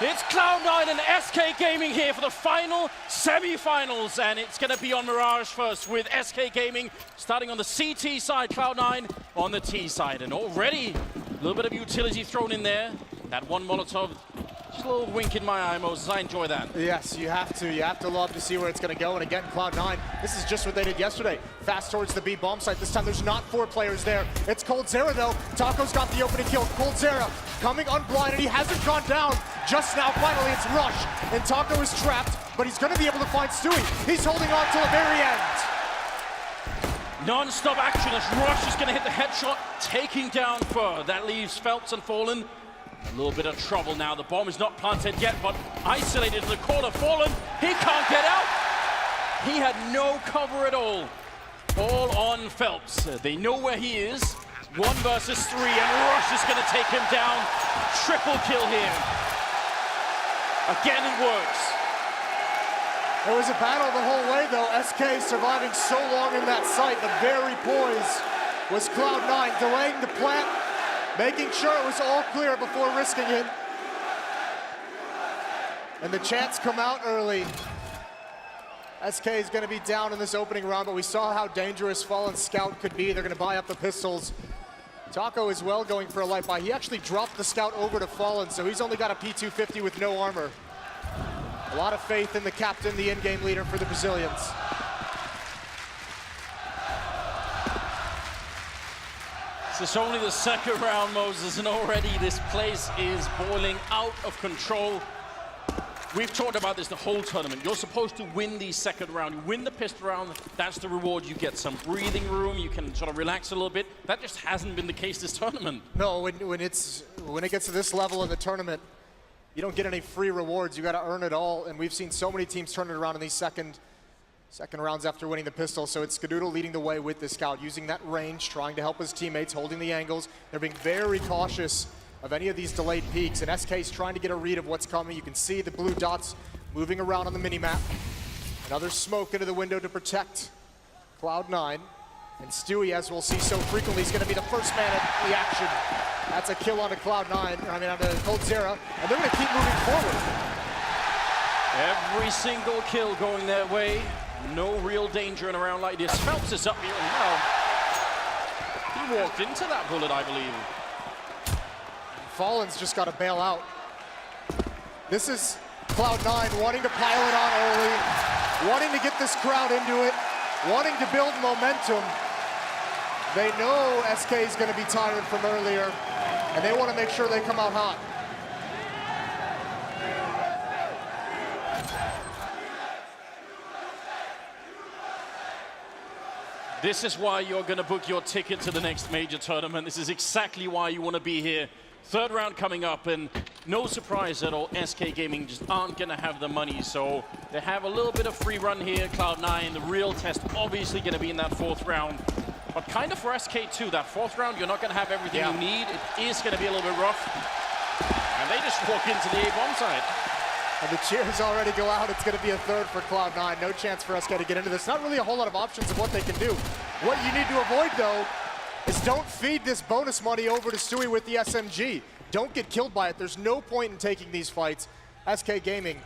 It's Cloud9 and SK Gaming here for the final semi-finals, and it's going to be on Mirage first with SK Gaming starting on the CT side, Cloud9 on the T side, and already a little bit of utility thrown in there. That one Molotov, just a little wink in my eye, Moses. I enjoy that. Yes, you have to. You have to love to see where it's going to go. And again, Cloud9, this is just what they did yesterday. Fast towards the B bomb site. This time there's not 4 players there. It's coldzera though. Taco's got the opening kill. coldzera coming unblinded. He hasn't gone down. Just now, finally, it's Rush. And Taco is trapped, but he's going to be able to find Stewie. He's holding on till the very end. Non-stop action as Rush is going to hit the headshot, taking down Fur. That leaves Phelps and Fallen. A little bit of trouble now. The bomb is not planted yet, but isolated in the corner. Fallen, he can't get out. He had no cover at all. All on Phelps. They know where he is. 1 versus 3, and Rush is going to take him down. Triple kill here. Again, it works. It was a battle the whole way, though. SK surviving so long in that site. The very poise was Cloud9, delaying the plant, making sure it was all clear before risking it. And the chants come out early. SK is going to be down in this opening round, but we saw how dangerous Fallen Scout could be. They're going to buy up the pistols. Taco as well going for a light buy. He actually dropped the Scout over to Fallen, so he's only got a P250 with no armor. A lot of faith in the captain, the in-game leader for the Brazilians. This is only the second round, Moses, and already this place is boiling out of control. We've talked about this the whole tournament. You're supposed to win the second round. You win the pistol round, that's the reward. You get some breathing room, you can sort of relax a little bit. That just hasn't been the case this tournament. No, when it gets to this level in the tournament, you don't get any free rewards. You got to earn it all, and we've seen so many teams turn it around in these second rounds after winning the pistol. So it's Skadoodle leading the way with the Scout, using that range, trying to help his teammates, holding the angles. They're being very cautious of any of these delayed peaks, and SK's trying to get a read of what's coming. You can see the blue dots moving around on the minimap. Another smoke into the window to protect Cloud9. And Stewie, as we'll see so frequently, is going to be the first man at the action. That's a kill onto Cloud9, onto coldzera, and they're going to keep moving forward. Every single kill going their way. No real danger in a round like this. Phelps is up here, and well, he walked into that bullet, I believe. Fallen's just got to bail out. This is Cloud9 wanting to pile it on early, wanting to get this crowd into it, wanting to build momentum. They know SK is going to be tired from earlier, and they want to make sure they come out hot. This is why you're going to book your ticket to the next major tournament. This is exactly why you want to be here. Third round coming up, and no surprise at all, SK Gaming just aren't going to have the money, so they have a little bit of free run here. Cloud9, the real test obviously going to be in that 4th round. But kind of for SK too, that 4th round, you're not going to have everything you need. It is going to be a little bit rough. And they just walk into the A-bomb side. And the cheers already go out. It's going to be a 3rd for Cloud9. No chance for SK to get into this. Not really a whole lot of options of what they can do. What you need to avoid, though, is don't feed this bonus money over to Stewie with the SMG. Don't get killed by it. There's no point in taking these fights. SK Gaming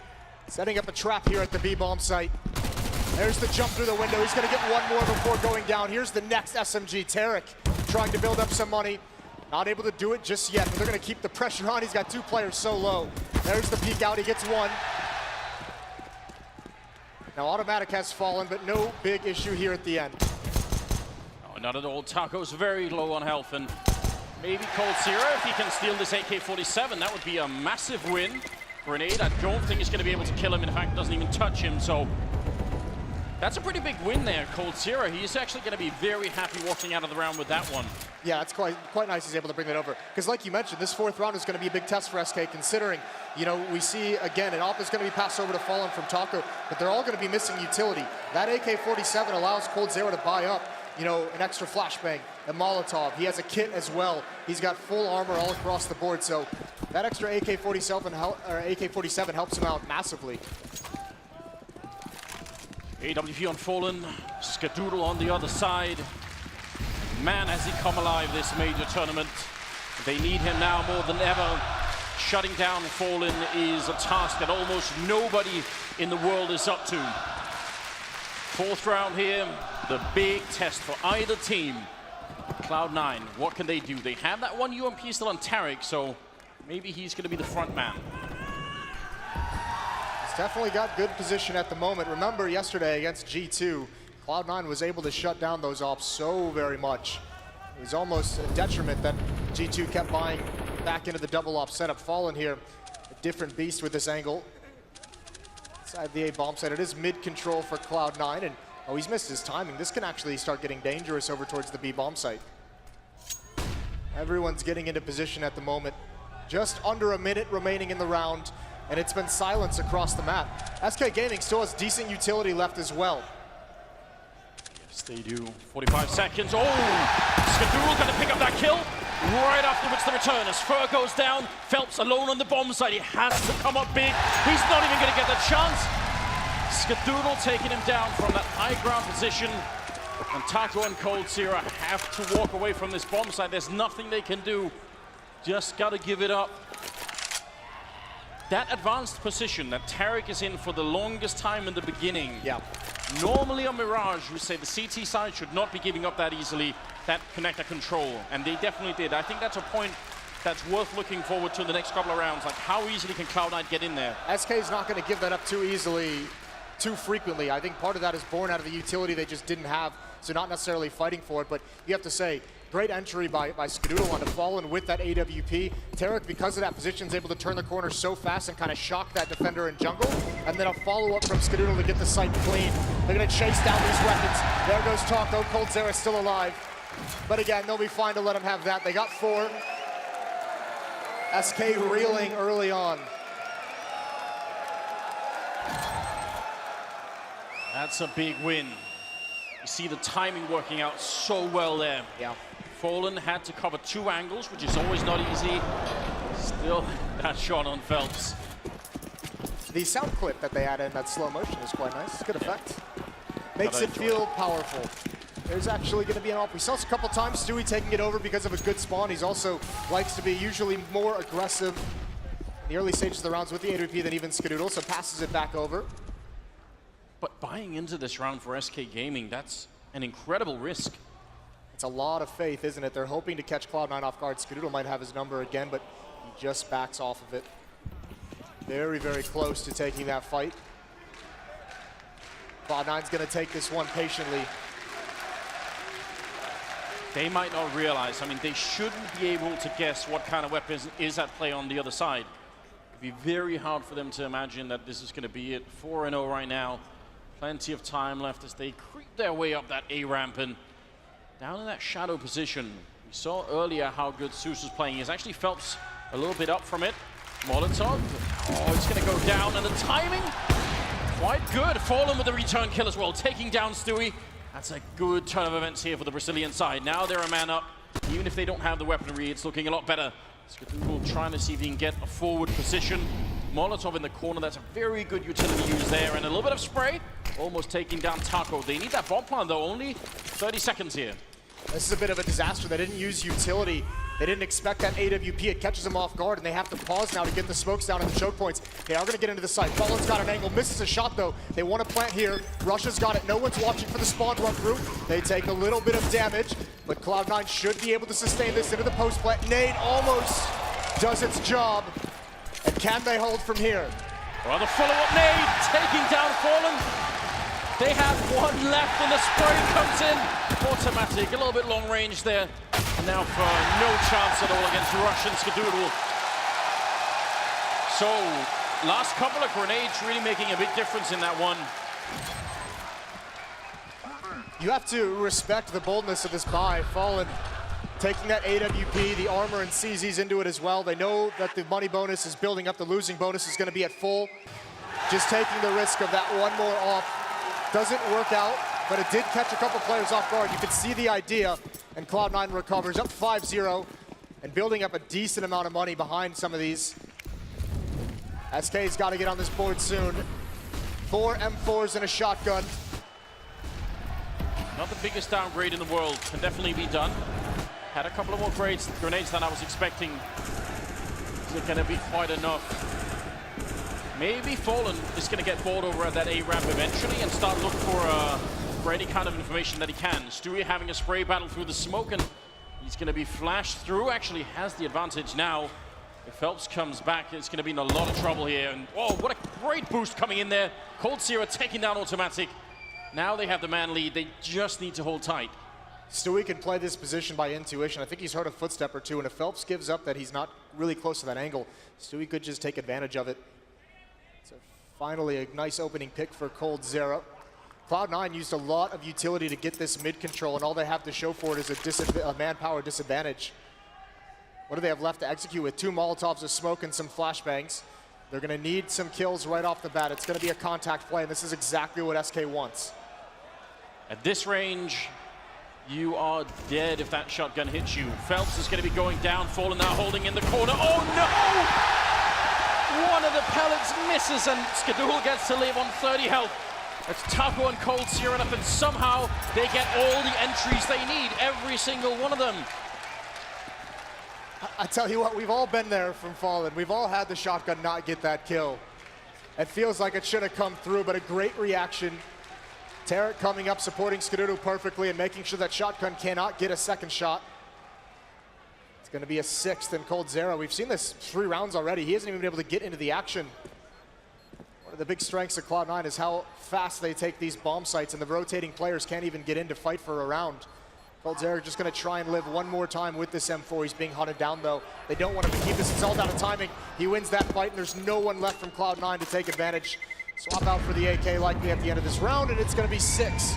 setting up a trap here at the B-bomb site. There's the jump through the window. He's going to get one more before going down. Here's the next SMG. Tarek trying to build up some money. Not able to do it just yet, but they're going to keep the pressure on. He's got 2 players so low. There's the peek out. He gets 1. Now Automatic has fallen, but no big issue here at the end. Oh, not at all. Taco's very low on health, and maybe coldzera, if he can steal this AK-47, that would be a massive win. Grenade, I don't think he's going to be able to kill him. In fact, doesn't even touch him, so that's a pretty big win there. coldzera, he's actually going to be very happy walking out of the round with that one. Yeah, it's quite nice he's able to bring that over. Because like you mentioned, this 4th round is going to be a big test for SK, considering, you know, we see, again, an AWP is going to be passed over to Fallen from Taco, but they're all going to be missing utility. That AK-47 allows coldzera to buy up, you know, an extra flashbang, a Molotov. He has a kit as well. He's got full armor all across the board, so that extra AK-47 helps him out massively. AWP on Fallen, Skadoodle on the other side. Man, has he come alive this major tournament. They need him now more than ever. shutting down Fallen is a task that almost nobody in the world is up to. Fourth round here, the big test for either team. CLOUD9, what can they do? They have that one UMP still on Tarek, so maybe he's going to be the front man. He's definitely got good position at the moment. Remember yesterday against G2, CLOUD9 was able to shut down those ops so very much. It was almost a detriment that G2 kept buying back into the double op setup. Fallen here, a different beast with this angle. Inside the A bomb site, it is mid-control for CLOUD9, and oh, he's missed his timing. This can actually start getting dangerous over towards the B bomb site. Everyone's getting into position at the moment. Just under a minute remaining in the round, and it's been silence across the map. SK Gaming still has decent utility left as well. Yes, they do. 45 seconds. Oh! Skadoodle gonna pick up that kill. Right afterwards, the return as Fur goes down. Phelps alone on the bomb site. He has to come up big. He's not even gonna get the chance. Skadoodle taking him down from that high ground position. And Taco and coldzera have to walk away from this bomb site. There's nothing they can do. Just gotta give it up. That advanced position that Tarek is in for the longest time in the beginning. Yeah. Normally on Mirage, we say the CT side should not be giving up that easily, that connector control, and they definitely did. I think that's a point that's worth looking forward to in the next couple of rounds. Like, how easily can CLOUD9 get in there? SK is not going to give that up too easily, too frequently. I think part of that is born out of the utility they just didn't have, so not necessarily fighting for it, but you have to say, great entry by Skadoodle onto Fallen with that AWP. Tarek, because of that position, is able to turn the corner so fast and kind of shock that defender in jungle. And then a follow-up from Skadoodle to get the site clean. They're going to chase down these weapons. There goes Taco. coldzera still alive. But again, they'll be fine to let him have that. They got 4. SK reeling early on. That's a big win. You see the timing working out so well there. Yeah. Fallen had to cover 2 angles, which is always not easy. Still, that shot on Phelps. The sound clip that they add in that slow motion is quite nice. Good effect. Makes it feel powerful. There's actually going to be an off. We saw this a couple times. Stewie taking it over because of a good spawn. He's also likes to be usually more aggressive in the early stages of the rounds with the AWP than even Skadoodle, so passes it back over. But buying into this round for SK Gaming, that's an incredible risk. It's a lot of faith, isn't it? They're hoping to catch CLOUD9 off guard. Skadoodle might have his number again, but he just backs off of it. Very, very close to taking that fight. CLOUD9's going to take this one patiently. They might not realize, I mean, they shouldn't be able to guess what kind of weapon is at play on the other side. It'd be very hard for them to imagine that this is going to be it. 4-0 right now. Plenty of time left as they creep their way up that A ramp and down in that shadow position. We saw earlier how good Zeus was playing. He's actually Phelps a little bit up from it. Molotov, oh, it's going to go down, and the timing, quite good. Fallen with the return kill as well, taking down Stewie. That's a good turn of events here for the Brazilian side. Now they're a man up. Even if they don't have the weaponry, it's looking a lot better. Skadoodle trying to see if he can get a forward position. Molotov in the corner, that's a very good utility use there, and a little bit of spray, almost taking down Taco. They need that bomb plant though, only 30 seconds here. This is a bit of a disaster. They didn't use utility. They didn't expect that AWP. It catches them off guard, and they have to pause now to get the smokes down and the choke points. They are going to get into the site. Fallen's got an angle, misses a shot though. They want to plant here. Russia's got it. No one's watching for the spawn run through. They take a little bit of damage, but CLOUD9 should be able to sustain this into the post plant. Nade almost does its job. And can they hold from here? Well, the follow-up nade, taking down Fallen. They have 1 left, and the spray comes in. Automatic, a little bit long range there. And now for no chance at all against Russian Skadoodle. So, last couple of grenades really making a big difference in that one. You have to respect the boldness of this buy. Fallen taking that AWP, the armor, and CZs into it as well. They know that the money bonus is building up. The losing bonus is going to be at full. Just taking the risk of that one more off. Doesn't work out, but it did catch a couple players off guard. You can see the idea, and CLOUD9 recovers up 5-0 and building up a decent amount of money behind some of these. SK's got to get on this board soon. 4 M4s and a shotgun. Not the biggest downgrade in the world, can definitely be done. Had a couple of more grenades than I was expecting. Is it going to be quite enough? Maybe Fallen is going to get bored over at that A ramp eventually and start looking for any kind of information that he can. Stewie having a spray battle through the smoke, and he's going to be flashed through. Actually has the advantage now. If Phelps comes back, it's going to be in a lot of trouble here. And oh, what a great boost coming in there. Cold Zero taking down Automatic. Now they have the man lead. They just need to hold tight. Stewie can play this position by intuition. I think he's heard a footstep or two, and if Phelps gives up that he's not really close to that angle, Stewie could just take advantage of it. So finally, a nice opening pick for Cold Zero. CLOUD9 used a lot of utility to get this mid control, and all they have to show for it is a manpower disadvantage. What do they have left to execute with? 2 Molotovs of smoke and some flashbangs. They're going to need some kills right off the bat. It's going to be a contact play, and this is exactly what SK wants. At this range, you are dead if that shotgun hits you. Phelps is going to be going down, Fallen now holding in the corner. Oh no! One of the pellets misses, and Skadool gets to live on 30 health. It's Taco and Cold Zero up, and somehow they get all the entries they need, every single one of them. I tell you what, we've all been there from Fallen. We've all had the shotgun not get that kill. It feels like it should have come through, but a great reaction. Tarek coming up, supporting Skadoodle perfectly and making sure that shotgun cannot get a second shot. It's going to be a 6th in Cold Zero. We've seen this 3 rounds already. He hasn't even been able to get into the action. One of the big strengths of CLOUD9 is how fast they take these bomb sites, and the rotating players can't even get in to fight for a round. Cold Zero just going to try and live one more time with this M4. He's being hunted down, though. They don't want him to keep this. It's all down to timing. He wins that fight, and there's no one left from CLOUD9 to take advantage. Swap out for the AK likely at the end of this round, and it's going to be 6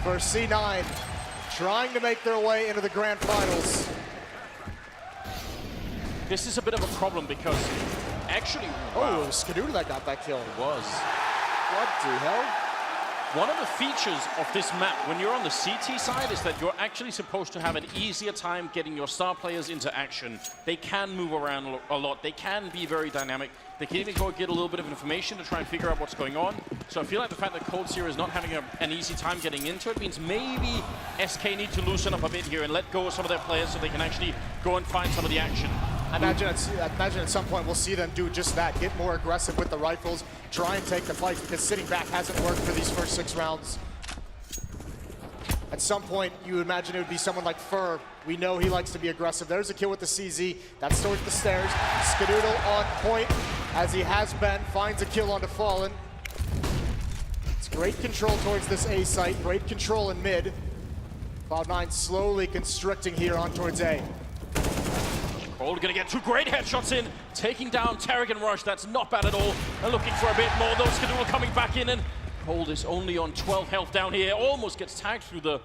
for C9, trying to make their way into the grand finals. This is a bit of a problem because actually... Wow. Oh, it was Skadoodle that got that kill. It was. What the hell? One of the features of this map, when you're on the CT side, is that you're actually supposed to have an easier time getting your star players into action. They can move around a lot. They can be very dynamic. They can even go get a little bit of information to try and figure out what's going on. So I feel like the fact that Cold Zero is not having an easy time getting into it means maybe SK need to loosen up a bit here and let go of some of their players so they can actually go and find some of the action. I imagine at some point we'll see them do just that, get more aggressive with the rifles, try and take the fight, because sitting back hasn't worked for these first 6 rounds. At some point, you would imagine it would be someone like Fur. We know he likes to be aggressive. There's a kill with the CZ. That's towards the stairs. Skadoodle on point, as he has been, finds a kill onto Fallen. It's great control towards this A site, great control in mid. CLOUD9 slowly constricting here on towards A. Cold gonna get 2 great headshots in, taking down Tarek and Rush. That's not bad at all. And looking for a bit more, though. Skadoodle coming back in, and Cold is only on 12 health down here. Almost gets tagged through the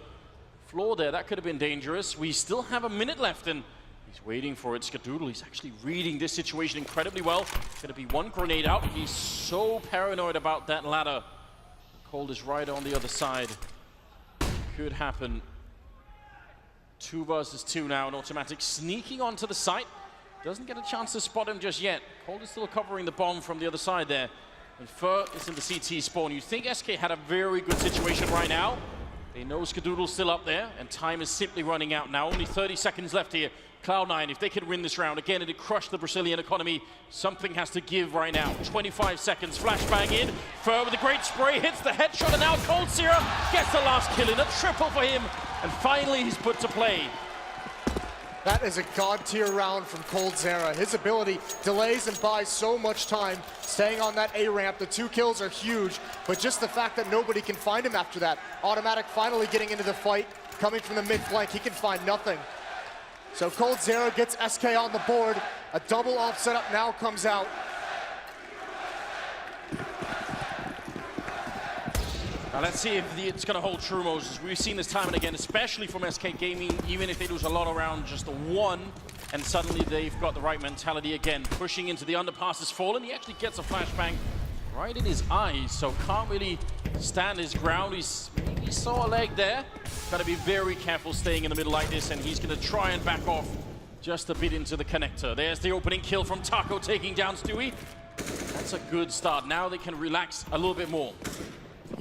floor there. That could have been dangerous. We still have a minute left, and he's waiting for it. Skadoodle, he's actually reading this situation incredibly well. Gonna be 1 grenade out. He's so paranoid about that ladder. Cold is right on the other side. Could happen. 2 versus 2 now, and Automatic sneaking onto the site. Doesn't get a chance to spot him just yet. Cold is still covering the bomb from the other side there. And Fur is in the CT spawn. You think SK had a very good situation right now. They know Skadoodle's still up there, and time is simply running out now. Only 30 seconds left here. CLOUD9, if they can win this round, again, it'd crush the Brazilian economy. Something has to give right now. 25 seconds, flashbang in. Fur with a great spray, hits the headshot, and now Cold Zero gets the last kill in. A triple for him, and finally he's put to play. That is a god-tier round from Cold Zero. His ability delays and buys so much time, staying on that A ramp. The 2 kills are huge, but just the fact that nobody can find him after that. Automatic finally getting into the fight, coming from the mid-flank. He can find nothing. So Cold Zero gets SK on the board. A double off setup now comes out. Now let's see if it's going to hold true, Moses. We've seen this time and again, especially from SK Gaming, even if they lose a lot around just the 1, and suddenly they've got the right mentality again. Pushing into the underpass is Fallen. He actually gets a flashbang right in his eyes, so can't really stand his ground. He's maybe saw a leg there. Got to be very careful staying in the middle like this, and he's going to try and back off just a bit into the connector. There's the opening kill from Taco, taking down Stewie. That's a good start. Now they can relax a little bit more.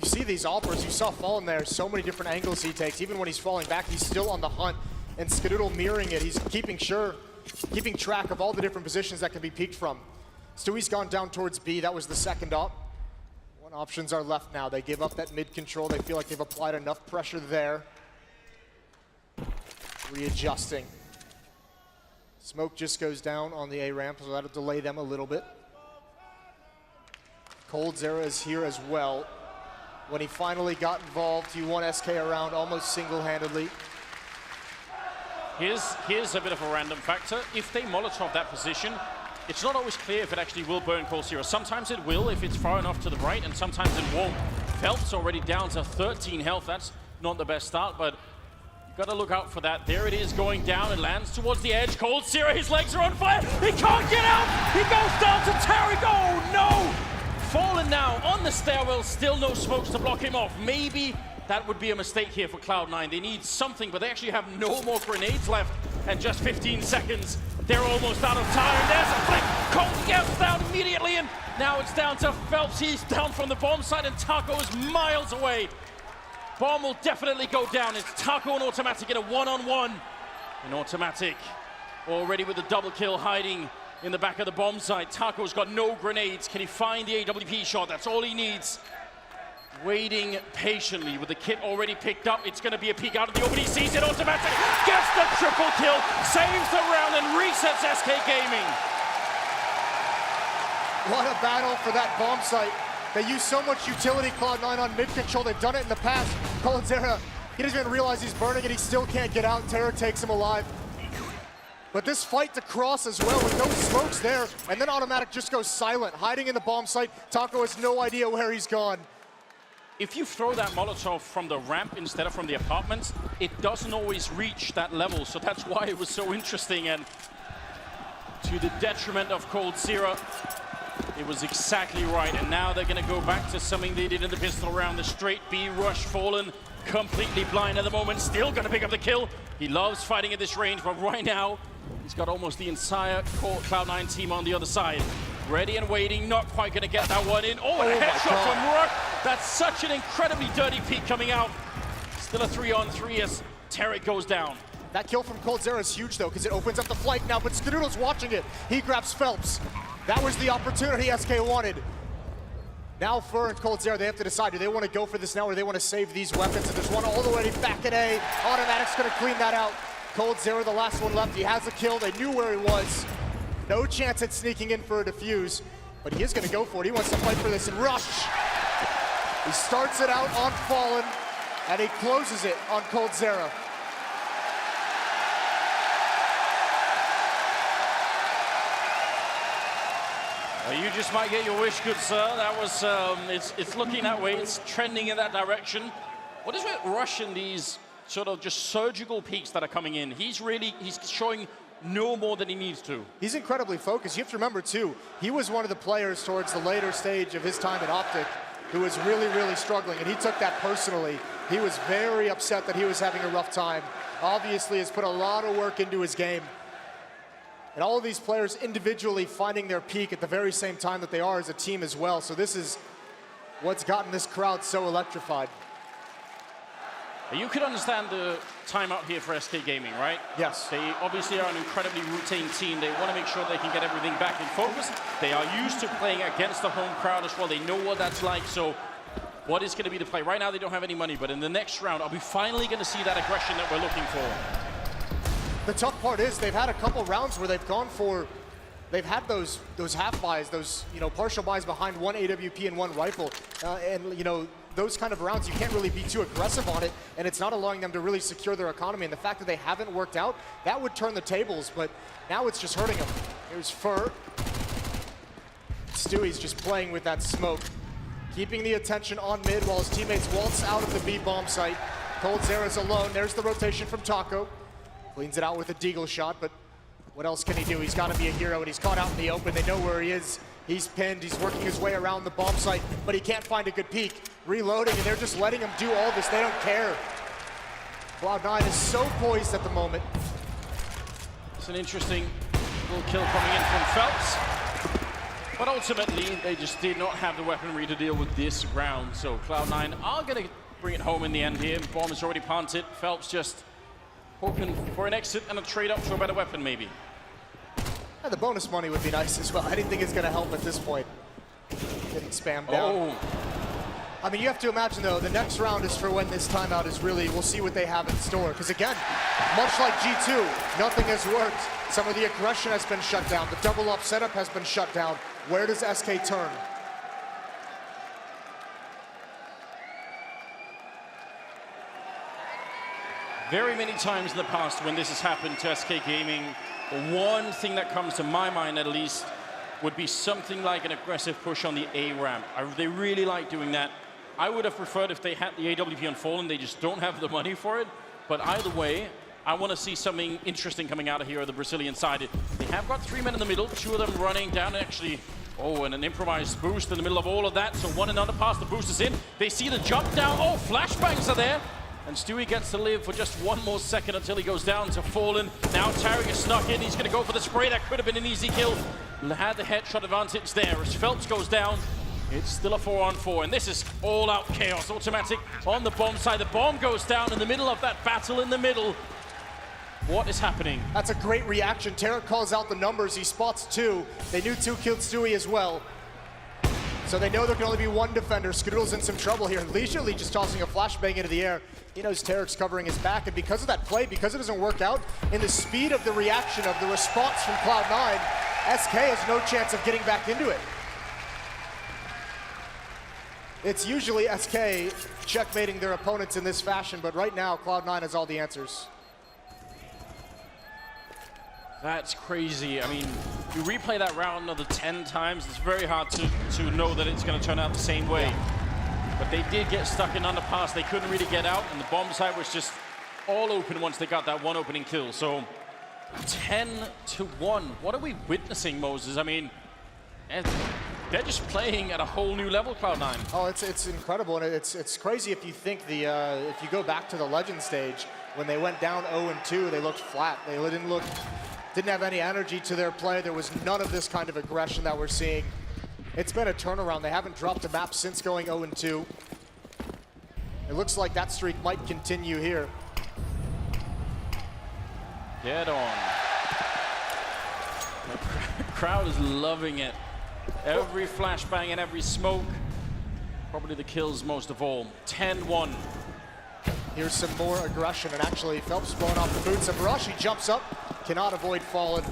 You see these Alpers, you saw Fallen there, so many different angles he takes. Even when he's falling back, he's still on the hunt. And Skadoodle mirroring it, he's keeping sure keeping track of all the different positions that can be peeked from. Stewie's gone down towards B. That was the second op. What options are left now? They give up that mid control. They feel like they've applied enough pressure there. Readjusting. Smoke just goes down on the A ramp, so that'll delay them a little bit. coldzera is here as well. When he finally got involved, he won SK around almost single-handedly. Here's a bit of a random factor. If they Molotov that position, it's not always clear if it actually will burn coldzera. Sometimes it will if it's far enough to the right, and sometimes it won't. Phelps already down to 13 health. That's not the best start, but you've got to look out for that. There it is going down. It lands towards the edge. coldzera, his legs are on fire. He can't get out. He goes down to Tarek. Oh, no. Fallen now on the stairwell. Still no smokes to block him off. Maybe that would be a mistake here for Cloud9. They need something, but they actually have no more grenades left, and just 15 seconds. They're almost out of time. There's a flick. Colt gets down immediately, and now it's down to Phelps. He's down from the bomb site, and Taco is miles away. Bomb will definitely go down. It's Taco and Automatic in a one-on-one. And Automatic already with the double kill hiding in the back of the bomb site. Taco's got no grenades. Can he find the AWP shot? That's all he needs. Waiting patiently with the kit already picked up. It's going to be a peek out of the open. He sees it. Automatic gets the triple kill, saves the round, and resets SK Gaming. What a battle for that bomb site. They use so much utility, Cloud9, on mid control. They've done it in the past. coldzera, he doesn't even realize he's burning it. He still can't get out. Terror takes him alive. But this fight to cross as well with no smokes there, and then Automatic just goes silent, hiding in the bomb site. Taco has no idea where he's gone. If you throw that Molotov from the ramp instead of from the apartments, it doesn't always reach that level. So that's why it was so interesting, and to the detriment of coldzera, it was exactly right. And now they're going to go back to something they did in the pistol round. The straight B rush. Fallen completely blind at the moment. Still going to pick up the kill. He loves fighting at this range, but right now he's got almost the entire Cloud9 team on the other side. Ready and waiting, not quite going to get that one in. Oh, and a headshot from Rook. That's such an incredibly dirty peek coming out. Still a 3-on-3 as Tarek goes down. That kill from coldzera is huge, though, because it opens up the flank now, but Skadoodle's watching it. He grabs Phelps. That was the opportunity SK wanted. Now Fur and coldzera, they have to decide, do they want to go for this now, or do they want to save these weapons? And there's one all the way back at A. Automatic's going to clean that out. coldzera, the last one left. He has a kill. They knew where he was. No chance at sneaking in for a defuse, but he is going to go for it. He wants to fight for this and rush. He starts it out on Fallen, and he closes it on coldzera. Well, you just might get your wish, good sir. That was, it's looking that way. It's trending in that direction. What is with Rush and these sort of just surgical peaks that are coming in? He's showing no more than he needs to. He's incredibly focused. You have to remember, too, he was one of the players towards the later stage of his time at Optic who was really, really struggling, and he took that personally. He was very upset that he was having a rough time. Obviously has put a lot of work into his game. And all of these players individually finding their peak at the very same time that they are as a team as well. So this is what's gotten this crowd so electrified. You could understand the timeout here for SK Gaming, right? Yes. They obviously are an incredibly routine team. They want to make sure they can get everything back in focus. They are used to playing against the home crowd as well. They know what that's like. So what is going to be the play? Right now they don't have any money, but in the next round, are we finally going to see that aggression that we're looking for? The tough part is they've had a couple rounds where they've gone for, they've had those half buys, those partial buys behind one AWP and one rifle, and those kind of rounds, you can't really be too aggressive on it, and it's not allowing them to really secure their economy. And the fact that they haven't worked out, that would turn the tables, but now it's just hurting them. Here's Fur. Stewie's just playing with that smoke, keeping the attention on mid while his teammates waltz out of the B bomb site. coldzera's alone. There's the rotation from Taco. Cleans it out with a deagle shot, but what else can he do? He's got to be a hero, and he's caught out in the open. They know where he is. He's pinned. He's working his way around the bomb site, but he can't find a good peek. Reloading, and they're just letting him do all this. They don't care. Cloud9 is so poised at the moment. It's an interesting little kill coming in from Phelps. But ultimately, they just did not have the weaponry to deal with this round. So Cloud9 are going to bring it home in the end here. Bomb is already planted. Phelps just hoping for an exit and a trade up to a better weapon, maybe. And the bonus money would be nice as well. Anything is going to help at this point. Getting spammed down. I mean, you have to imagine, though, the next round is for when this timeout is really, we'll see what they have in store. Because again, much like G2, nothing has worked. Some of the aggression has been shut down. The double up setup has been shut down. Where does SK turn? Very many times in the past when this has happened to SK Gaming, one thing that comes to my mind at least would be something like an aggressive push on the A ramp. They really like doing that. I would have preferred if they had the AWP on Fallen. They just don't have the money for it. But either way, I want to see something interesting coming out of here on the Brazilian side. They have got 3 men in the middle, 2 of them running down actually. Oh, and an improvised boost in the middle of all of that. So one and underpass, the boost is in. They see the jump down. Oh, flashbangs are there. And Stewie gets to live for just 1 more second until he goes down to Fallen. Now Tarek is snuck in. He's going to go for the spray. That could have been an easy kill. Had the headshot advantage there. As Phelps goes down, it's still a 4-on-4. And this is all-out chaos. Automatic on the bomb side. The bomb goes down in the middle of that battle in the middle. What is happening? That's a great reaction. Tarek calls out the numbers. He spots 2. They knew 2 killed Stewie as well. So they know there can only be 1 defender. Skadoodle's in some trouble here. Leisurely just tossing a flashbang into the air. He knows Tarek's covering his back, and because of that play, because it doesn't work out, in the speed of the reaction of the response from CLOUD9, SK has no chance of getting back into it. It's usually SK checkmating their opponents in this fashion, but right now, CLOUD9 has all the answers. That's crazy. I mean, you replay that round another 10 times, it's very hard to know that it's going to turn out the same way. But they did get stuck in underpass. They couldn't really get out, and the bomb side was just all open once they got that 1 opening kill. So 10-1. What are we witnessing, Moses? I mean, they're just playing at a whole new level, Cloud9. Oh, it's incredible, and it's crazy if you think if you go back to the Legend stage, when they went down 0-2, they looked flat. They didn't have any energy to their play. There was none of this kind of aggression that we're seeing. It's been a turnaround. They haven't dropped a map since going 0-2. It looks like that streak might continue here. Get on. The crowd is loving it. Every flashbang and every smoke. Probably the kills most of all. 10-1. Here's some more aggression, and actually Phelps blowing off the boots. And Barashi jumps up, cannot avoid Fallen.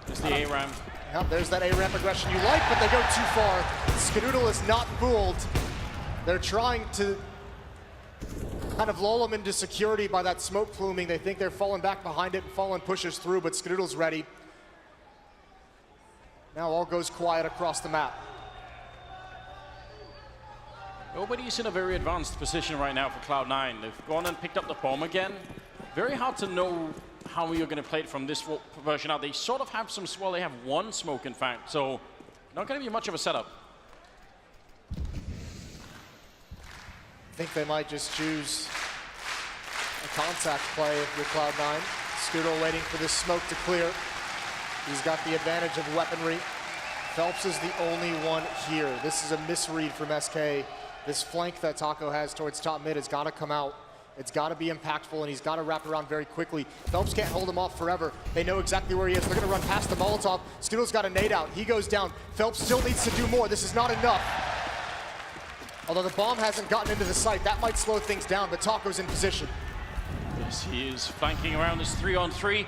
It's the A-ramp. Yeah, there's that A-ramp aggression you like, but they go too far. Skadoodle is not fooled. They're trying to kind of lull him into security by that smoke pluming. They think they're falling back behind it, and Fallen pushes through, but Skadoodle's ready. Now all goes quiet across the map. Nobody's in a very advanced position right now for Cloud9. They've gone and picked up the bomb again. Very hard to know how you're going to play it from this version out. They sort of have some, well, they have 1 smoke, in fact, so not going to be much of a setup. I think they might just choose a contact play with Cloud9. Skadoodle waiting for this smoke to clear. He's got the advantage of weaponry. Phelps is the only one here. This is a misread from SK. This flank that Taco has towards top mid has got to come out. It's got to be impactful, and he's got to wrap around very quickly. Phelps can't hold him off forever. They know exactly where he is. They're going to run past the Molotov. Skadoodle's got a nade out. He goes down. Phelps still needs to do more. This is not enough. Although the bomb hasn't gotten into the site, that might slow things down, but Taco's in position. Yes, he is flanking around this 3-on-3.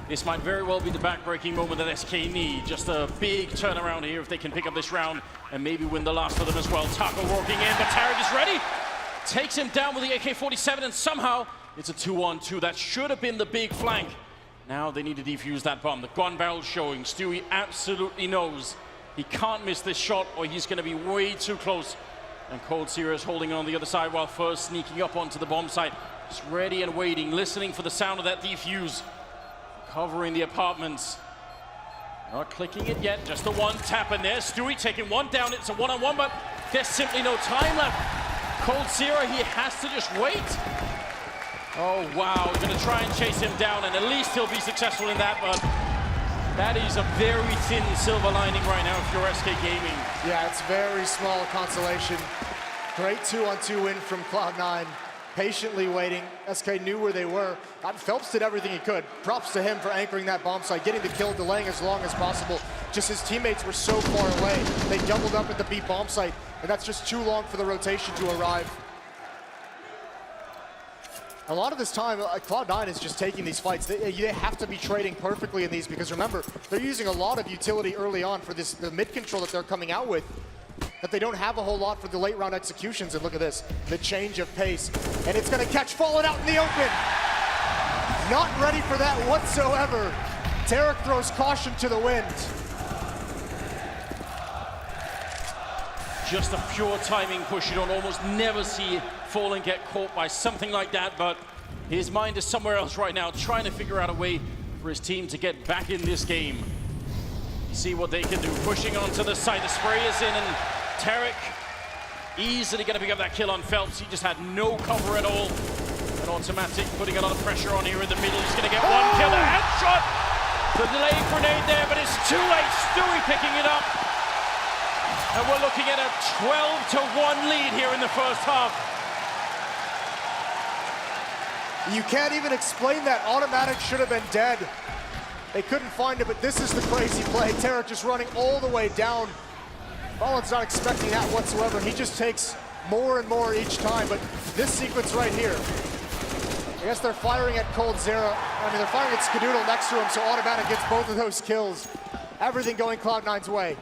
This might very well be the back-breaking moment that SK need. Just a big turnaround here if they can pick up this round and maybe win the last of them as well. Taco walking in, but Tarek is ready. Takes him down with the AK-47, and somehow it's a 2-on-2. That should have been the big flank. Now they need to defuse that bomb. The gun barrel showing. Stewie absolutely knows he can't miss this shot or he's going to be way too close. And Cold Seer is holding on the other side while first sneaking up onto the bomb site. Just ready and waiting, listening for the sound of that defuse. Covering the apartments. Not clicking it yet, just the 1 tap in there. Stewie taking 1 down, it's a 1-on-1, but there's simply no time left. Cold Seer, he has to just wait. Oh, wow, gonna try and chase him down, and at least he'll be successful in that, but that is a very thin silver lining right now if you're SK Gaming. Yeah, it's very small consolation. Great 2-on-2 win from Cloud9. patiently waiting. SK knew where they were. Phelps did everything he could. Props to him for anchoring that bomb site, getting the kill, delaying as long as possible. Just his teammates were so far away. They doubled up at the B bomb site, and that's just too long for the rotation to arrive. A lot of this time, Cloud9 is just taking these fights. They have to be trading perfectly in these because remember, they're using a lot of utility early on for the mid control that they're coming out with, that they don't have a whole lot for the late round executions. And look at this, the change of pace. And it's gonna catch Fallen out in the open. Not ready for that whatsoever. Tarek throws caution to the wind. Just a pure timing push. You don't almost never see Fallen get caught by something like that, but his mind is somewhere else right now, trying to figure out a way for his team to get back in this game. See what they can do. Pushing onto the side, the spray is in, and Tarek easily going to pick up that kill on Phelps. He just had no cover at all. An automatic putting a lot of pressure on here in the middle. He's going to get one kill, a headshot. The delayed grenade there, but it's too late. Stewie picking it up. And we're looking at a 12-1 lead here in the first half. You can't even explain that. Automatic should have been dead. They couldn't find it, but this is the crazy play. Tarek just running all the way down. Fallen's not expecting that whatsoever. He just takes more and more each time, but this sequence right here, I guess they're firing at coldzera. I mean, they're firing at Skadoodle next to him, so Automatic gets both of those kills. Everything going Cloud9's way.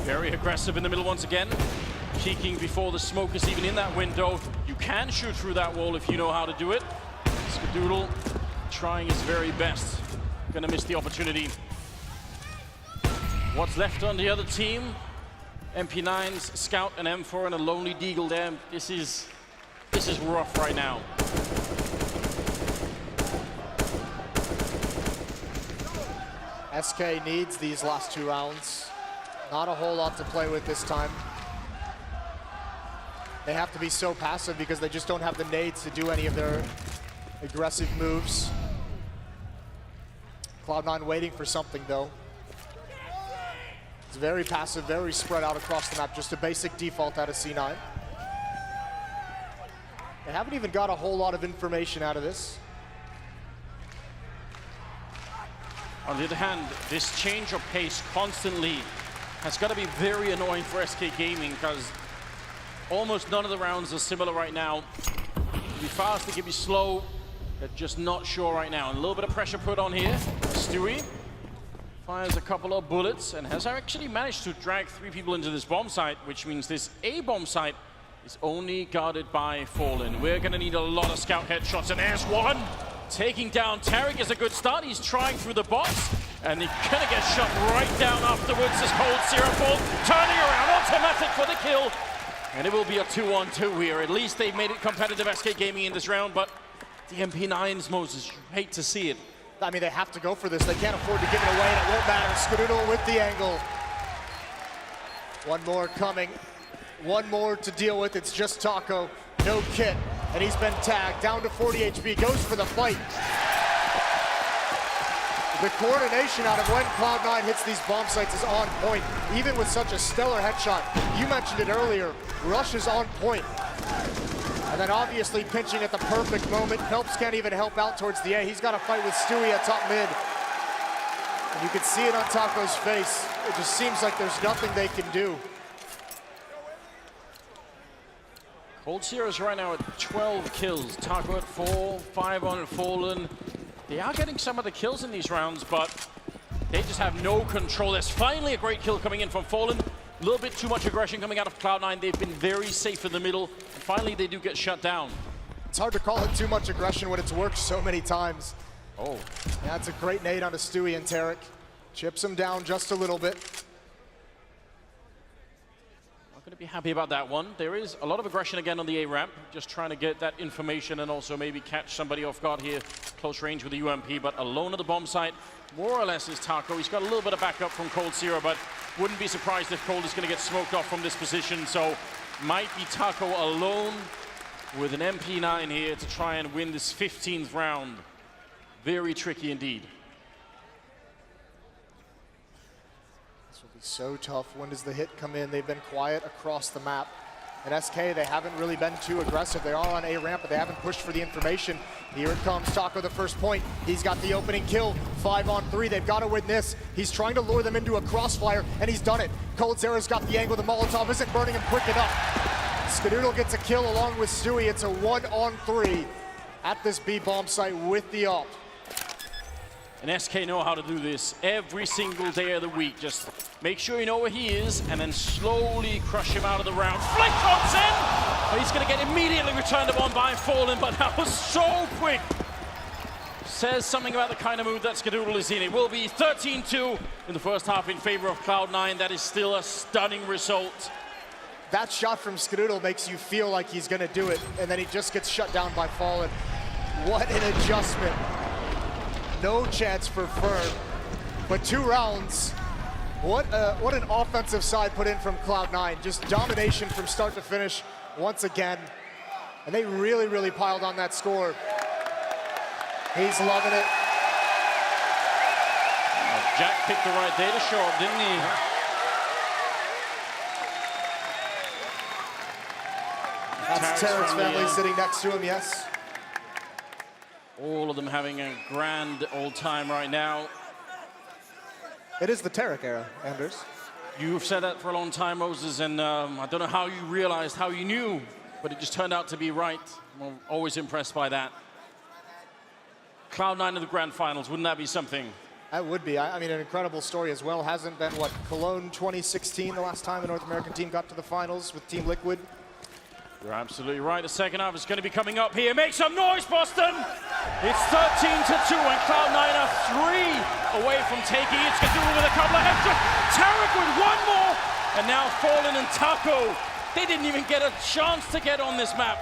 Very aggressive in the middle once again. Peeking before the smoke is even in that window. You can shoot through that wall if you know how to do it. Skadoodle trying his very best. Gonna miss the opportunity. What's left on the other team? MP9's Scout and M4 and a lonely Deagle there. This is rough right now. SK needs these last 2 rounds. Not a whole lot to play with this time. They have to be so passive because they just don't have the nades to do any of their aggressive moves. Cloud9 waiting for something though. It's very passive, very spread out across the map, just a basic default out of C9. They haven't even got a whole lot of information out of this. On the other hand, this change of pace constantly has got to be very annoying for SK Gaming because almost none of the rounds are similar right now. It can be fast, it can be slow. They're just not sure right now. And a little bit of pressure put on here. Stewie fires a couple of bullets and has actually managed to drag 3 people into this bomb site, which means this A bomb site is only guarded by Fallen. We're going to need a lot of scout headshots, and there's one. Taking down Tarek is a good start. He's trying through the box, and he's going to get shot right down afterwards as coldzera falls. Turning around, automatic for the kill. And it will be a 2-on-2 here. At least they've made it competitive, SK Gaming, in this round, but the MP9s, Moses, you hate to see it. I mean, they have to go for this. They can't afford to give it away, and it won't matter. Skadoodle with the angle. One more coming. One more to deal with. It's just Taco. No kit. And he's been tagged. Down to 40 HP. Goes for the fight. The coordination out of when Cloud9 hits these bomb sites is on point. Even with such a stellar headshot. You mentioned it earlier. Rush is on point. And then obviously pinching at the perfect moment. Phelps can't even help out towards the A. He's got to fight with Stewie at top mid. And you can see it on Taco's face. It just seems like there's nothing they can do. coldzera's right now at 12 kills. Taco at 4, 5 on Fallen. They are getting some of the kills in these rounds, but they just have no control. There's finally a great kill coming in from Fallen. A little bit too much aggression coming out of Cloud9. They've been very safe in the middle. And finally, they do get shut down. It's hard to call it too much aggression when it's worked so many times. Oh. Yeah, it's a great nade onto Stewie and Tarek. Chips him down just a little bit. Not going to be happy about that one. There is a lot of aggression again on the A ramp. Just trying to get that information and also maybe catch somebody off guard here. Close range with the UMP, but alone at the bomb site. More or less is Taco. He's got a little bit of backup from coldzera, but wouldn't be surprised if Cold is going to get smoked off from this position. So might be Taco alone with an MP9 here to try and win this 15th round. Very tricky indeed. This will be so tough. When does the hit come in? They've been quiet across the map. And SK, they haven't really been too aggressive. They are on A ramp, but they haven't pushed for the information. Here it comes, Taco the first point. He's got the opening kill, 5 on 3. They've got to win this. He's trying to lure them into a crossfire, and he's done it. coldzera's got the angle. The Molotov isn't burning him quick enough. Skadoodle gets a kill along with Stewie. It's a 1 on 3 at this B bomb site with the ult. And SK know how to do this every single day of the week. Just make sure you know where he is and then slowly crush him out of the round. Flick comes in! Oh, he's going to get immediately returned upon by Fallen, but that was so quick. Says something about the kind of mood that Skadoodle is in. It will be 13-2 in the first half in favor of Cloud9. That is still a stunning result. That shot from Skadoodle makes you feel like he's going to do it, and then he just gets shut down by Fallen. What an adjustment. No chance for Firm, but 2 rounds. What an offensive side put in from Cloud9. Just domination from start to finish once again. And they really, really piled on that score. He's loving it. Jack picked the right day to show up, didn't he? That's Terrence family sitting next to him, yes. All of them having a grand old time right now. It is the Tarek era, Anders. You've said that for a long time, Moses, and I don't know how you realized, how you knew, but it just turned out to be right. I'm always impressed by that. Cloud9 in the grand finals, wouldn't that be something? That would be. I mean, an incredible story as well. Hasn't been, what, Cologne 2016, the last time a North American team got to the finals with Team Liquid? You're absolutely right. The second half is going to be coming up here. Make some noise, Boston! It's 13-2 and Cloud9 are 3 away from taking it. Skadoodle with a couple of headshots. Tarek with 1 more. And now Fallen and Taco. They didn't even get a chance to get on this map.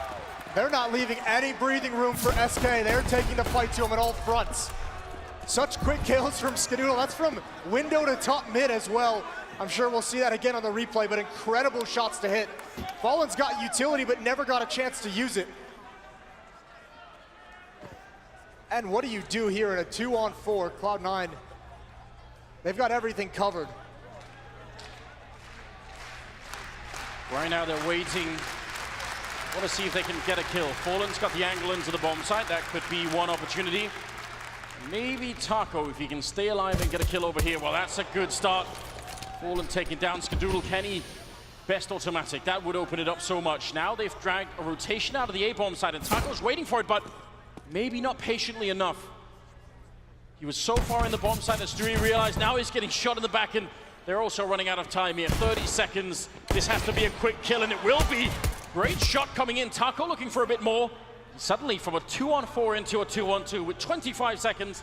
They're not leaving any breathing room for SK. They're taking the fight to him at all fronts. Such quick kills from Skadoodle. That's from window to top mid as well. I'm sure we'll see that again on the replay, but incredible shots to hit. Fallen's got utility, but never got a chance to use it. And what do you do here in a 2-on-4? Cloud9, they've got everything covered. Right now they're waiting. Want to see if they can get a kill. Fallen's got the angle into the bomb site. That could be one opportunity. Maybe Taco, if he can stay alive and get a kill over here. Well, that's a good start. Fallen taking down Skadoodle. Kenny, best automatic. That would open it up so much. Now they've dragged a rotation out of the A-bomb side, and Taco's waiting for it, but maybe not patiently enough. He was so far in the bomb side that Stewie realized now he's getting shot in the back, and they're also running out of time here. 30 seconds. This has to be a quick kill, and it will be. Great shot coming in. Taco looking for a bit more. Suddenly from a 2-on-4 into a 2-on-2 with 25 seconds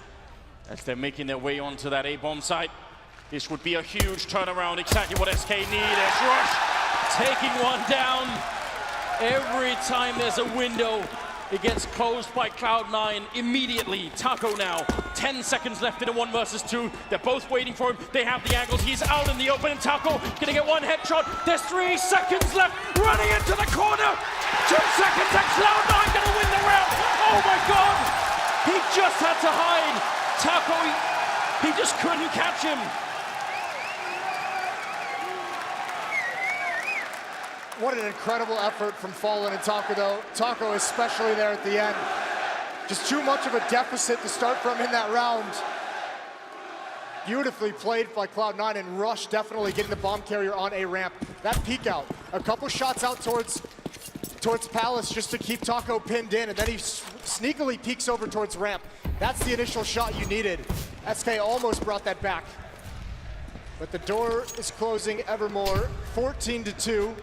as they're making their way onto that A-bomb site. This would be a huge turnaround, exactly what SK need. As Rush taking one down. Every time there's a window, it gets closed by Cloud9 immediately. Taco now, 10 seconds left in a 1 versus 2. They're both waiting for him. They have the angles. He's out in the open, and Taco gonna get 1 headshot. There's 3 seconds left, running into the corner. 2 seconds, and Cloud9 gonna win the round. Oh my God! He just had to hide. Taco, he just couldn't catch him. What an incredible effort from Fallen and Taco, though. Taco especially there at the end. Just too much of a deficit to start from in that round. Beautifully played by Cloud9, and Rush definitely getting the bomb carrier on a ramp. That peek out, a couple shots out towards Palace just to keep Taco pinned in, and then he sneakily peeks over towards ramp. That's the initial shot you needed. SK almost brought that back. But the door is closing ever more. 14-2.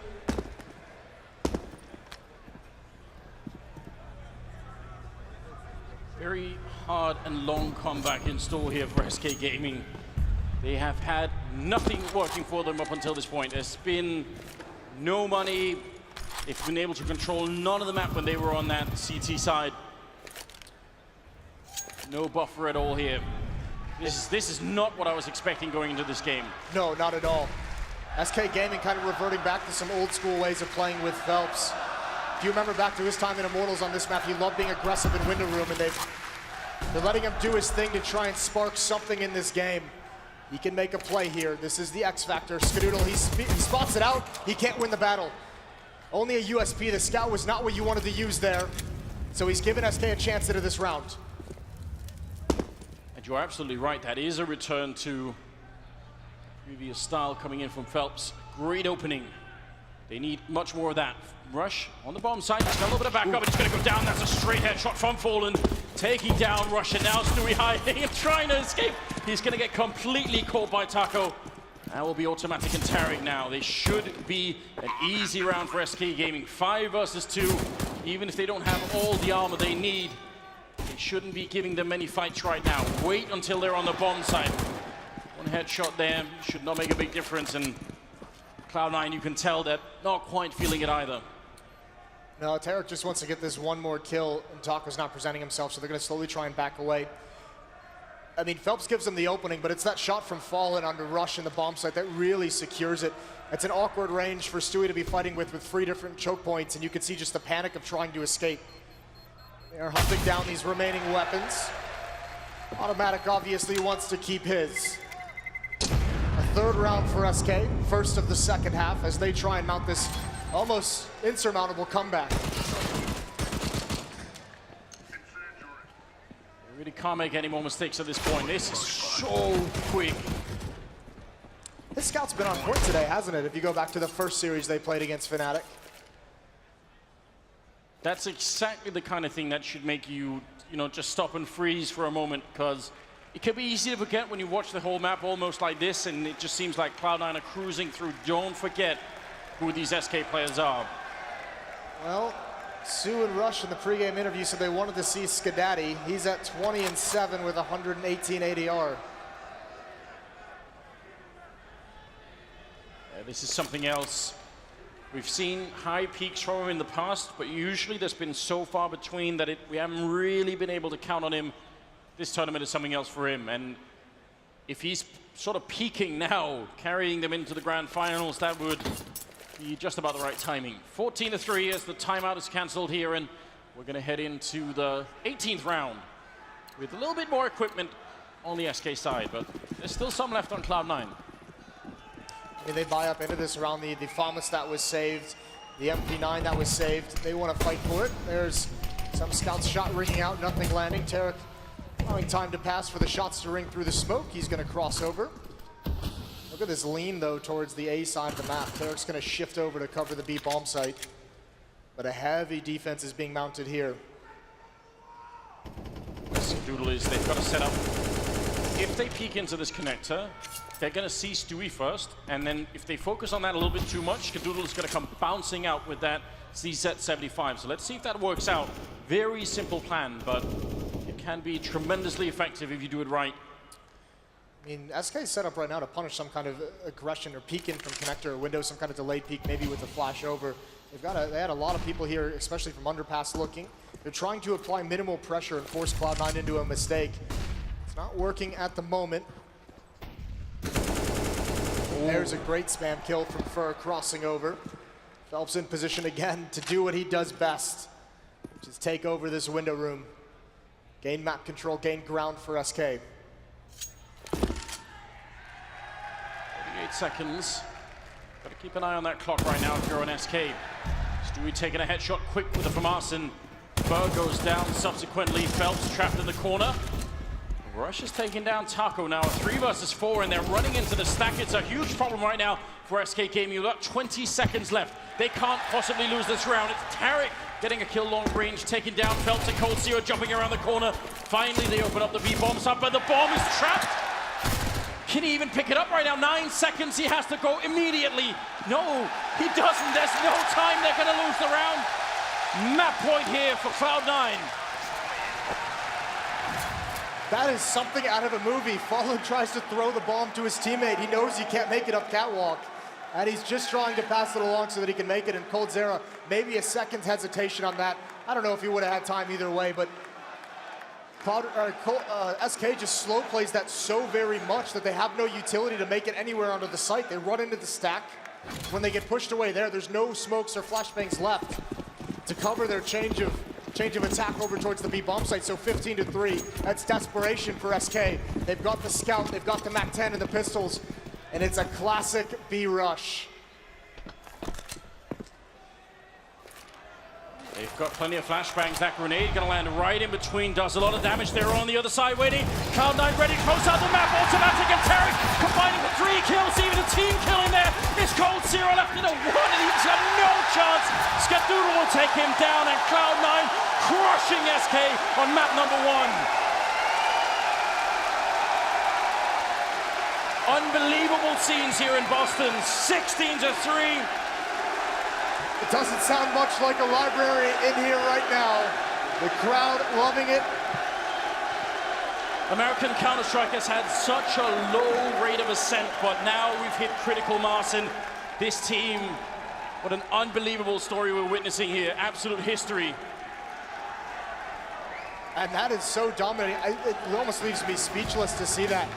Very hard and long comeback in store here for SK Gaming. They have had nothing working for them up until this point. There's been no money. They've been able to control none of the map when they were on that CT side. No buffer at all here. This is not what I was expecting going into this game. No, not at all. SK Gaming kind of reverting back to some old school ways of playing with Phelps. If you remember back to his time in Immortals on this map, he loved being aggressive in window room, and they're letting him do his thing to try and spark something in this game. He can make a play here. This is the X factor. Skadoodle, he spots it out. He can't win the battle. Only a USP. The scout was not what you wanted to use there. So he's given SK a chance into this round. And you're absolutely right. That is a return to previous style coming in from Phelps. Great opening. They need much more of that. Rush on the bomb side. He's got a little bit of backup. It's going to go down. That's a straight headshot from Fallen. Taking down Rush, and now Stewie hiding and trying to escape. He's going to get completely caught by Taco. That will be automatic and Tarek now. They should be an easy round for SK Gaming. 5 versus 2. Even if they don't have all the armor they need, they shouldn't be giving them many fights right now. Wait until they're on the bomb side. One headshot there should not make a big difference. And CLOUD9, you can tell that not quite feeling it either. No, Tarek just wants to get this one more kill, and Taco's not presenting himself, so they're going to slowly try and back away. I mean, Phelps gives them the opening, but it's that shot from Fallen onto Rush in the bomb site that really secures it. It's an awkward range for Stewie to be fighting with 3 different choke points, and you can see just the panic of trying to escape. They are hunting down these remaining weapons. Automatic obviously wants to keep his. A third round for SK, first of the second half, as they try and mount this almost insurmountable comeback. They really can't make any more mistakes at this point. This is so quick. This scout's been on point today, hasn't it? If you go back to the first series they played against Fnatic. That's exactly the kind of thing that should make you, just stop and freeze for a moment, because it can be easy to forget when you watch the whole map almost like this, and it just seems like CLOUD9 are cruising through. Don't forget who these SK players are. Well, Sue and Rush in the pregame interview said they wanted to see Skadaddy. He's at 20-7 with 118 ADR. Yeah, this is something else. We've seen high peaks from him in the past, but usually there's been so far between that we haven't really been able to count on him. This tournament is something else for him, and if he's sort of peaking now, carrying them into the grand finals, that would be just about the right timing. 14-3 as the timeout is cancelled here, and we're going to head into the 18th round with a little bit more equipment on the SK side, but there's still some left on CLOUD9. I mean, they buy up into this around the FAMAS that was saved, the MP9 that was saved. They want to fight for it. There's some scouts shot ringing out, nothing landing. Tarek allowing time to pass for the shots to ring through the smoke. He's going to cross over. Look at this lean, though, towards the A side of the map. Tarek's going to shift over to cover the B bomb site. But a heavy defense is being mounted here. Doodle is, they've got to set up. If they peek into this connector, they're going to see Stewie first, and then if they focus on that a little bit too much, Doodle is going to come bouncing out with that CZ75. So let's see if that works out. Very simple plan, but it can be tremendously effective if you do it right. I mean, SK is set up right now to punish some kind of aggression or peek in from connector or window, some kind of delayed peek, maybe with a flash over. They had a lot of people here, especially from underpass looking. They're trying to apply minimal pressure and force CLOUD9 into a mistake. It's not working at the moment. There's a great spam kill from Fur crossing over. Phelps in position again to do what he does best, which is take over this window room. Gain map control, gain ground for SK. 48 seconds. Got to keep an eye on that clock right now if you're on SK. Stewie taking a headshot quick with the FAMAS, and Burr goes down subsequently. Phelps trapped in the corner. Rush is taking down Taco now, a 3 versus 4, and they're running into the stack. It's a huge problem right now for SK Gaming. We've got 20 seconds left. They can't possibly lose this round. It's Tarek getting a kill long range, taking down Phelps and Cold Zero, jumping around the corner. Finally, they open up the B-bomb side, but the bomb is trapped. Can he even pick it up right now? 9 seconds, he has to go immediately. No, he doesn't. There's no time. They're going to lose the round. Map point here for CLOUD9. That is something out of a movie. Fallen tries to throw the bomb to his teammate. He knows he can't make it up catwalk. And he's just trying to pass it along so that he can make it. And Cold Zera, maybe a second's hesitation on that. I don't know if he would have had time either way, but SK just slow plays that so very much that they have no utility to make it anywhere onto the site. They run into the stack. When they get pushed away there's no smokes or flashbangs left to cover their change of attack over towards the B bomb site. So 15-3, that's desperation for SK. They've got the scout, they've got the MAC-10 and the pistols, and it's a classic B rush. They've got plenty of flashbangs. That grenade gonna land right in between, does a lot of damage. They're on the other side waiting. CLOUD9 ready, close out the map, automatic and Tarek combining the 3 kills, even a team kill in there. It's Cold Zero left in a 1 and he's got no chance. Skadoodle will take him down and CLOUD9 crushing SK on map number 1. Unbelievable scenes here in Boston, 16-3. It doesn't sound much like a library in here right now. The crowd loving it. American Counter-Strike has had such a low rate of ascent, but now we've hit critical mass, and this team, what an unbelievable story we're witnessing here. Absolute history. And that is so dominating. It almost leaves me speechless to see that.